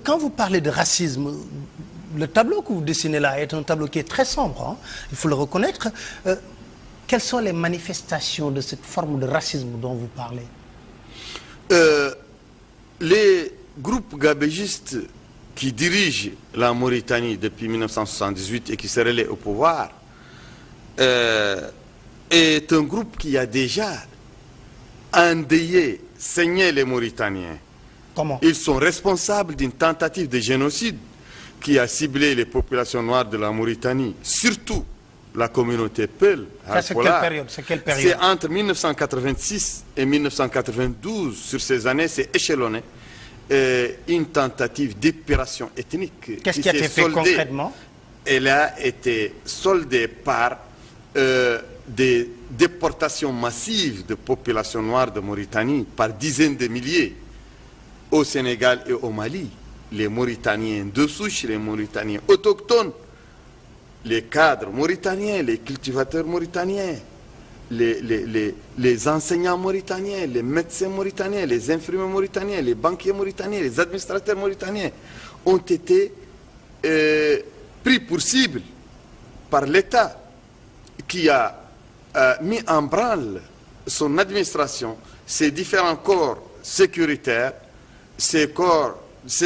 Quand vous parlez de racisme, le tableau que vous dessinez là est un tableau qui est très sombre, hein, il faut le reconnaître. Quelles sont les manifestations de cette forme de racisme dont vous parlez? Les groupes gabégistes qui dirigent la Mauritanie depuis 1978 et qui se relaient au pouvoir est un groupe qui a déjà endeuillé, saigné les Mauritaniens. Comment? Ils sont responsables d'une tentative de génocide qui a ciblé les populations noires de la Mauritanie, surtout la communauté Peul. C'est quelle période? C'est entre 1986 et 1992. Sur ces années, c'est échelonné. Une tentative d'épuration ethnique. Qu'est-ce qui a été fait concrètement? Elle a été soldée par des déportations massives de populations noires de Mauritanie par dizaines de milliers au Sénégal et au Mali. Les Mauritaniens de souche, les Mauritaniens autochtones, les cadres mauritaniens, les cultivateurs mauritaniens, les enseignants mauritaniens, les médecins mauritaniens, les infirmiers mauritaniens, les banquiers mauritaniens, les administrateurs mauritaniens ont été pris pour cible par l'État qui a mis en branle son administration, ses différents corps sécuritaires, ses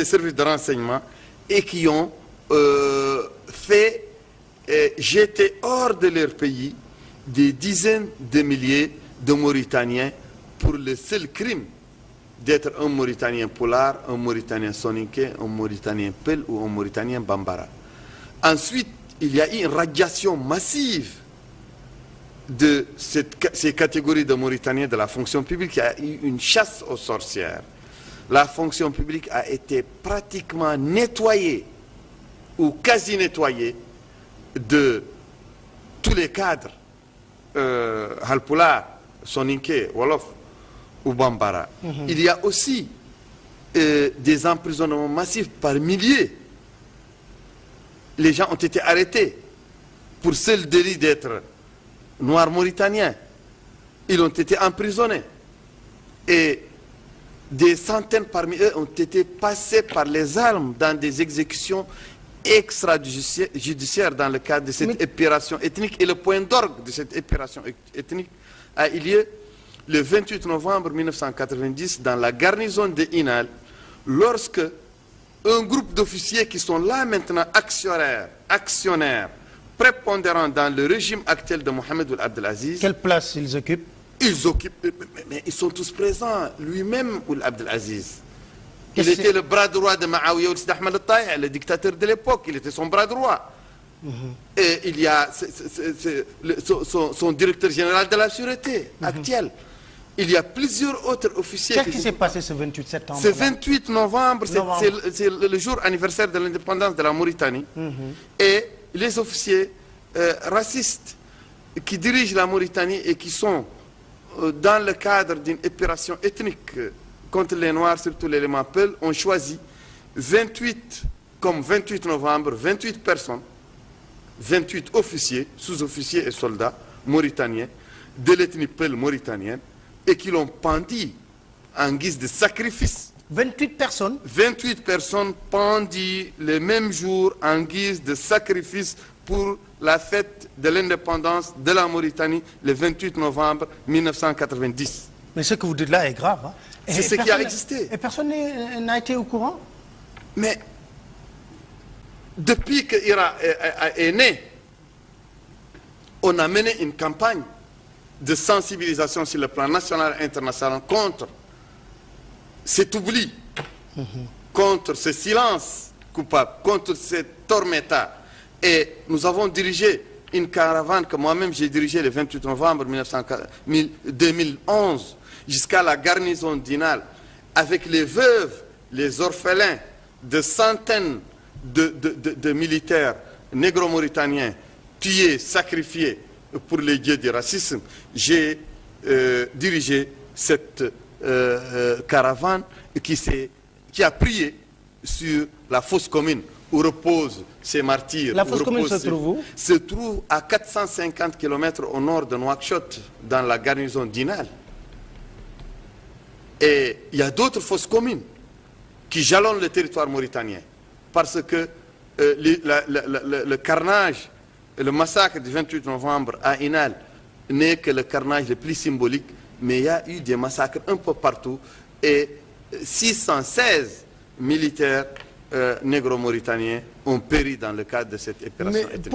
services de renseignement et qui ont fait jeter hors de leur pays des dizaines de milliers de Mauritaniens pour le seul crime d'être un Mauritanien Polar, un Mauritanien Soninké, un Mauritanien Peul ou un Mauritanien Bambara. Ensuite, il y a eu une radiation massive de ces catégories de Mauritaniens de la fonction publique. Il y a eu une chasse aux sorcières. La fonction publique a été pratiquement nettoyée ou quasi nettoyée de tous les cadres Halpoula, Soninké, Wolof ou Bambara. Il y a aussi des emprisonnements massifs par milliers. Les gens ont été arrêtés pour seul délit d'être noirs mauritaniens. Ils ont été emprisonnés. Et des centaines parmi eux ont été passés par les armes dans des exécutions extrajudiciaires dans le cadre de cette épuration ethnique. Et le point d'orgue de cette épuration ethnique a eu lieu le 28 novembre 1990 dans la garnison de Inal, lorsque un groupe d'officiers qui sont là maintenant actionnaires prépondérants dans le régime actuel de Mohamed Ould Abdelaziz. Quelle place ils occupent? Ils occupent, mais ils sont tous présents. Lui-même, Ould Abdelaziz. Il était le bras droit de Maawiya Ould Ahmed al-Taï, le dictateur de l'époque. Il était son bras droit. Et il y a son directeur général de la sûreté actuel. Il y a plusieurs autres officiers. Qu'est-ce qui s'est passé ce 28 septembre? Ce 28 novembre, c'est le jour anniversaire de l'indépendance de la Mauritanie. Et les officiers racistes qui dirigent la Mauritanie et qui sont dans le cadre d'une épuration ethnique contre les Noirs, surtout l'élément Peul, ont choisi 28 novembre, 28 personnes, 28 officiers, sous-officiers et soldats mauritaniens de l'ethnie Peul mauritanienne et qui l'ont pendu en guise de sacrifice. 28 personnes? 28 personnes pendues le même jour en guise de sacrifice pour la fête de l'indépendance de la Mauritanie le 28 novembre 1990. Mais ce que vous dites là est grave. Hein? C'est ce qui a existé. Et personne n'a été au courant? Mais depuis que l'IRA est né, on a mené une campagne de sensibilisation sur le plan national et international contre cet oubli, contre ce silence coupable, contre cette tormenta. Et nous avons dirigé une caravane que moi-même j'ai dirigée le 28 novembre 2011 jusqu'à la garnison d'Inal avec les veuves, les orphelins de centaines de militaires négro-mauritaniens tués, sacrifiés pour les dieux du racisme. J'ai dirigé cette caravane qui a prié sur la fosse commune où reposent ces martyrs. La fosse commune se trouve où? Se trouve à 450 km au nord de Nouakchott, dans la garnison d'Inal. Et il y a d'autres fosses communes qui jalonnent le territoire mauritanien. Parce que le carnage, le massacre du 28 novembre à Inal n'est que le carnage le plus symbolique, mais il y a eu des massacres un peu partout et 616 militaires négro-mauritaniens ont péri dans le cadre de cette opération ethnique.